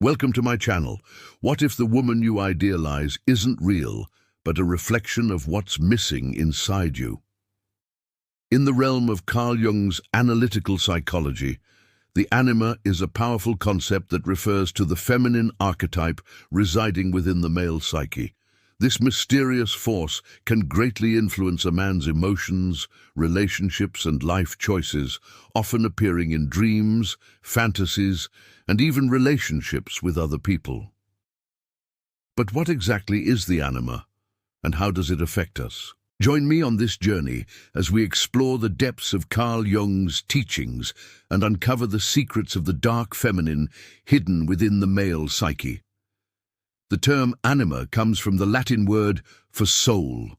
Welcome to my channel. What if the woman you idealize isn't real, but a reflection of what's missing inside you? In the realm of Carl Jung's analytical psychology, the anima is a powerful concept that refers to the feminine archetype residing within the male psyche. This mysterious force can greatly influence a man's emotions, relationships, and life choices, often appearing in dreams, fantasies, and even relationships with other people. But what exactly is the anima, and how does it affect us? Join me on this journey as we explore the depths of Carl Jung's teachings and uncover the secrets of the dark feminine hidden within the male psyche. The term anima comes from the Latin word for soul.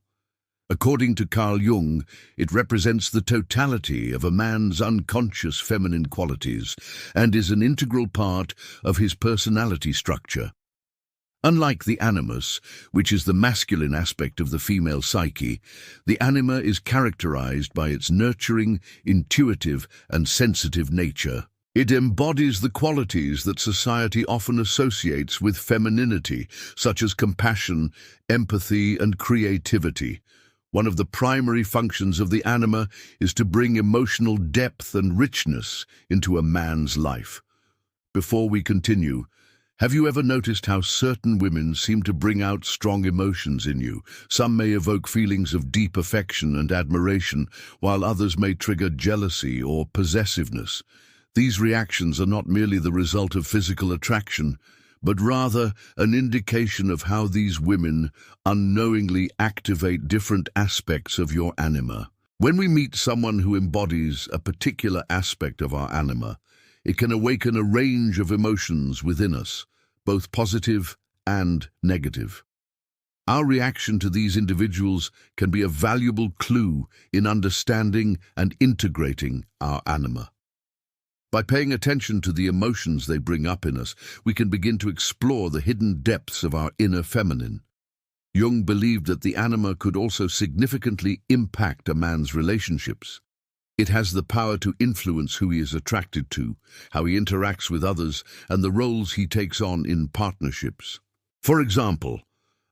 According to Carl Jung, it represents the totality of a man's unconscious feminine qualities and is an integral part of his personality structure. Unlike the animus, which is the masculine aspect of the female psyche, the anima is characterized by its nurturing, intuitive, and sensitive nature. It embodies the qualities that society often associates with femininity, such as compassion, empathy, and creativity. One of the primary functions of the anima is to bring emotional depth and richness into a man's life. Before we continue, have you ever noticed how certain women seem to bring out strong emotions in you? Some may evoke feelings of deep affection and admiration, while others may trigger jealousy or possessiveness. These reactions are not merely the result of physical attraction, but rather an indication of how these women unknowingly activate different aspects of your anima. When we meet someone who embodies a particular aspect of our anima, it can awaken a range of emotions within us, both positive and negative. Our reaction to these individuals can be a valuable clue in understanding and integrating our anima. By paying attention to the emotions they bring up in us, we can begin to explore the hidden depths of our inner feminine. Jung believed that the anima could also significantly impact a man's relationships. It has the power to influence who he is attracted to, how he interacts with others, and the roles he takes on in partnerships. For example,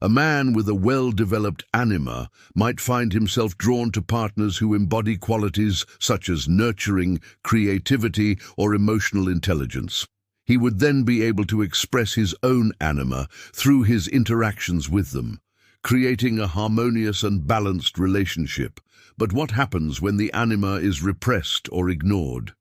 a man with a well-developed anima might find himself drawn to partners who embody qualities such as nurturing, creativity, or emotional intelligence. He would then be able to express his own anima through his interactions with them, creating a harmonious and balanced relationship. But what happens when the anima is repressed or ignored?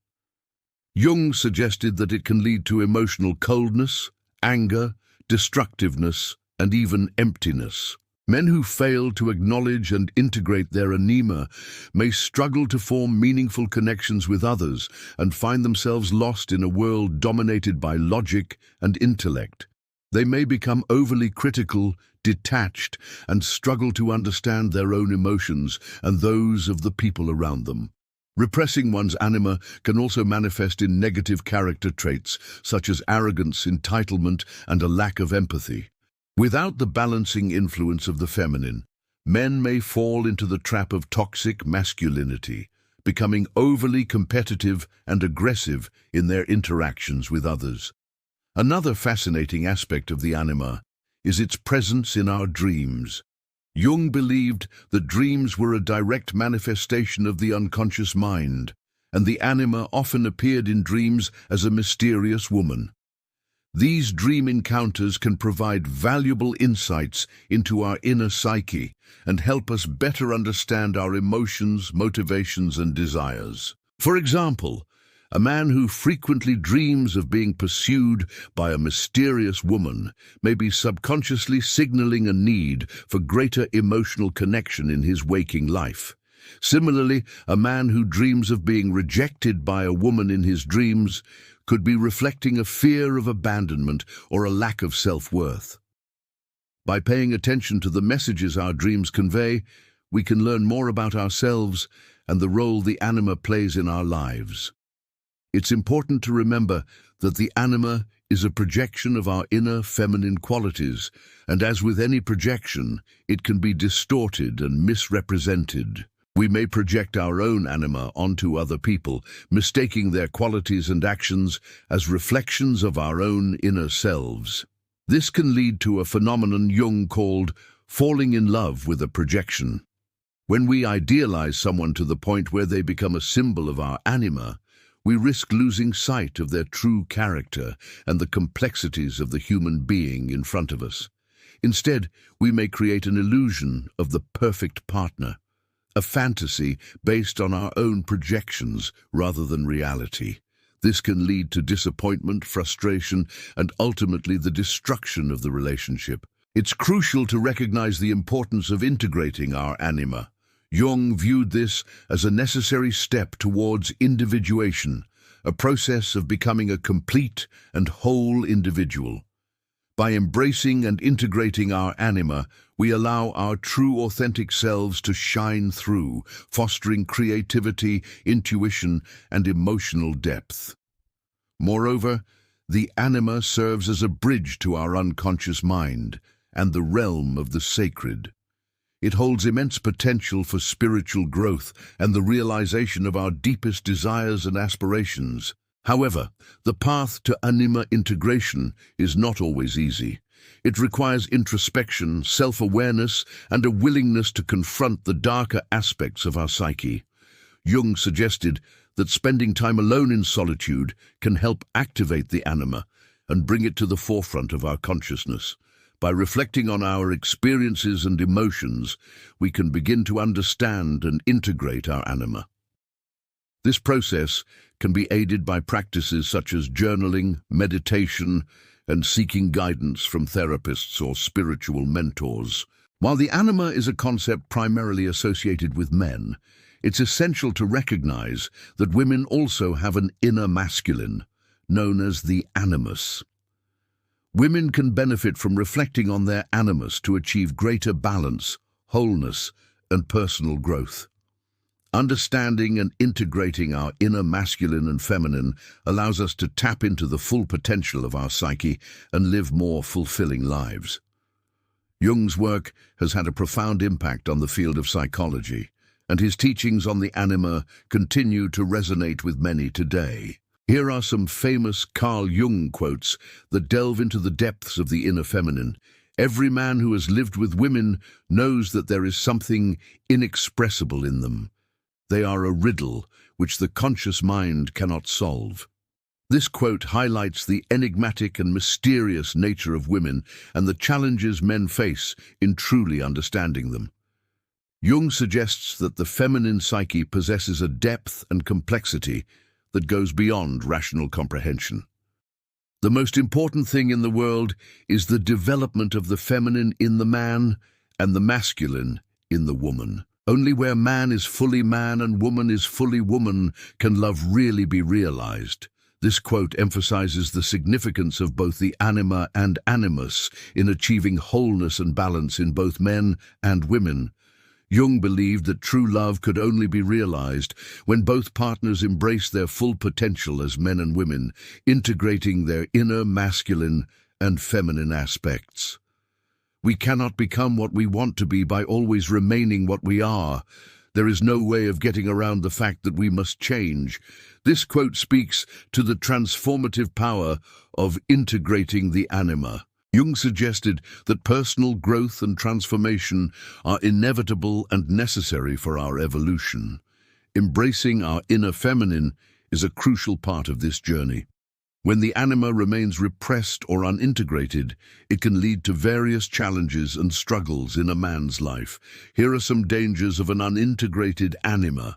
Jung suggested that it can lead to emotional coldness, anger, destructiveness, and even emptiness. Men who fail to acknowledge and integrate their anima may struggle to form meaningful connections with others and find themselves lost in a world dominated by logic and intellect. They may become overly critical, detached, and struggle to understand their own emotions and those of the people around them. Repressing one's anima can also manifest in negative character traits such as arrogance, entitlement, and a lack of empathy. Without the balancing influence of the feminine, men may fall into the trap of toxic masculinity, becoming overly competitive and aggressive in their interactions with others. Another fascinating aspect of the anima is its presence in our dreams. Jung believed that dreams were a direct manifestation of the unconscious mind, and the anima often appeared in dreams as a mysterious woman. These dream encounters can provide valuable insights into our inner psyche and help us better understand our emotions, motivations, and desires. For example, a man who frequently dreams of being pursued by a mysterious woman may be subconsciously signaling a need for greater emotional connection in his waking life. Similarly, a man who dreams of being rejected by a woman in his dreams could be reflecting a fear of abandonment or a lack of self-worth. By paying attention to the messages our dreams convey, we can learn more about ourselves and the role the anima plays in our lives. It's important to remember that the anima is a projection of our inner feminine qualities, and as with any projection, it can be distorted and misrepresented. We may project our own anima onto other people, mistaking their qualities and actions as reflections of our own inner selves. This can lead to a phenomenon Jung called falling in love with a projection. When we idealize someone to the point where they become a symbol of our anima, we risk losing sight of their true character and the complexities of the human being in front of us. Instead, we may create an illusion of the perfect partner, a fantasy based on our own projections rather than reality. This can lead to disappointment, frustration, and ultimately the destruction of the relationship. It's crucial to recognize the importance of integrating our anima. Jung viewed this as a necessary step towards individuation, a process of becoming a complete and whole individual. By embracing and integrating our anima, we allow our true authentic selves to shine through, fostering creativity, intuition, and emotional depth. Moreover, the anima serves as a bridge to our unconscious mind and the realm of the sacred. It holds immense potential for spiritual growth and the realization of our deepest desires and aspirations. However, the path to anima integration is not always easy. It requires introspection, self-awareness, and a willingness to confront the darker aspects of our psyche. Jung suggested that spending time alone in solitude can help activate the anima and bring it to the forefront of our consciousness. By reflecting on our experiences and emotions, we can begin to understand and integrate our anima. This process can be aided by practices such as journaling, meditation, and seeking guidance from therapists or spiritual mentors. While the anima is a concept primarily associated with men, it's essential to recognize that women also have an inner masculine, known as the animus. Women can benefit from reflecting on their animus to achieve greater balance, wholeness, and personal growth. Understanding and integrating our inner masculine and feminine allows us to tap into the full potential of our psyche and live more fulfilling lives. Jung's work has had a profound impact on the field of psychology, and his teachings on the anima continue to resonate with many today. Here are some famous Carl Jung quotes that delve into the depths of the inner feminine. Every man who has lived with women knows that there is something inexpressible in them. They are a riddle which the conscious mind cannot solve. This quote highlights the enigmatic and mysterious nature of women and the challenges men face in truly understanding them. Jung suggests that the feminine psyche possesses a depth and complexity that goes beyond rational comprehension. The most important thing in the world is the development of the feminine in the man and the masculine in the woman. Only where man is fully man and woman is fully woman can love really be realized. This quote emphasizes the significance of both the anima and animus in achieving wholeness and balance in both men and women. Jung believed that true love could only be realized when both partners embrace their full potential as men and women, integrating their inner masculine and feminine aspects. We cannot become what we want to be by always remaining what we are. There is no way of getting around the fact that we must change. This quote speaks to the transformative power of integrating the anima. Jung suggested that personal growth and transformation are inevitable and necessary for our evolution. Embracing our inner feminine is a crucial part of this journey. When the anima remains repressed or unintegrated, it can lead to various challenges and struggles in a man's life. Here are some dangers of an unintegrated anima.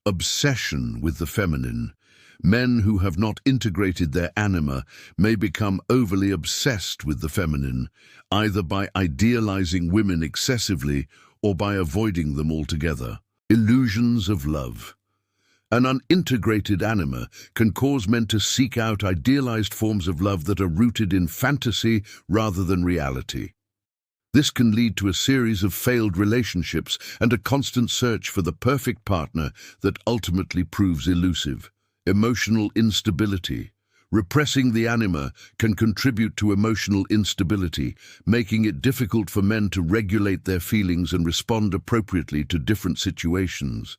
Obsession with the feminine. Men who have not integrated their anima may become overly obsessed with the feminine, either by idealizing women excessively or by avoiding them altogether. Illusions of love. An unintegrated anima can cause men to seek out idealized forms of love that are rooted in fantasy rather than reality. This can lead to a series of failed relationships and a constant search for the perfect partner that ultimately proves elusive. Emotional instability. Repressing the anima can contribute to emotional instability, making it difficult for men to regulate their feelings and respond appropriately to different situations.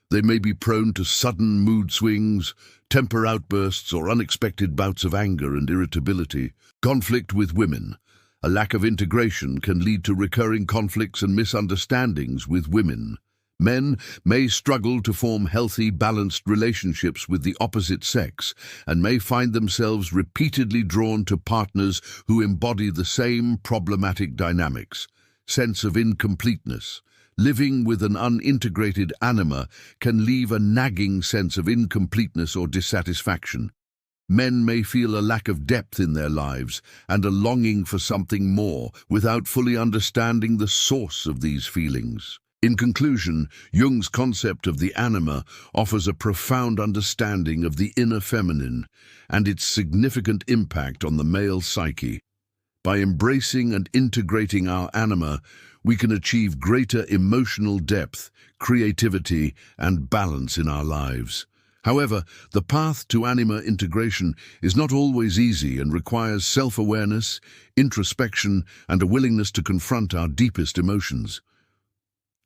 They may be prone to sudden mood swings, temper outbursts, or unexpected bouts of anger and irritability. Conflict with women. A lack of integration can lead to recurring conflicts and misunderstandings with women. Men may struggle to form healthy, balanced relationships with the opposite sex and may find themselves repeatedly drawn to partners who embody the same problematic dynamics. Sense of incompleteness. Living with an unintegrated anima can leave a nagging sense of incompleteness or dissatisfaction. Men may feel a lack of depth in their lives and a longing for something more without fully understanding the source of these feelings. In conclusion, Jung's concept of the anima offers a profound understanding of the inner feminine and its significant impact on the male psyche. By embracing and integrating our anima, we can achieve greater emotional depth, creativity, and balance in our lives. However, the path to anima integration is not always easy and requires self-awareness, introspection, and a willingness to confront our deepest emotions.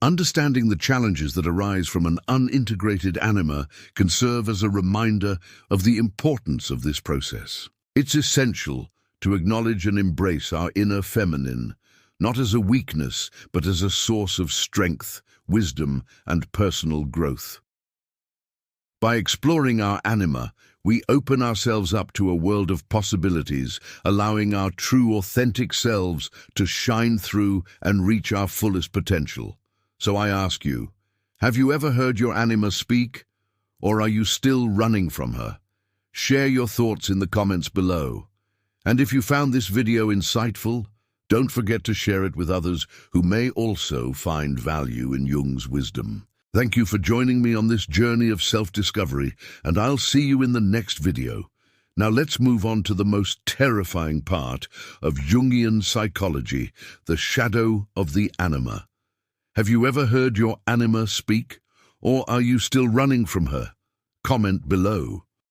Understanding the challenges that arise from an unintegrated anima can serve as a reminder of the importance of this process. It's essential to acknowledge and embrace our inner feminine, not as a weakness, but as a source of strength, wisdom, and personal growth. By exploring our anima, we open ourselves up to a world of possibilities, allowing our true, authentic selves to shine through and reach our fullest potential. So I ask you, have you ever heard your anima speak? Or are you still running from her? Share your thoughts in the comments below. And if you found this video insightful, don't forget to share it with others who may also find value in Jung's wisdom. Thank you for joining me on this journey of self-discovery, and I'll see you in the next video. Now let's move on to the most terrifying part of Jungian psychology, the shadow of the anima. Have you ever heard your anima speak? Or are you still running from her? Comment below.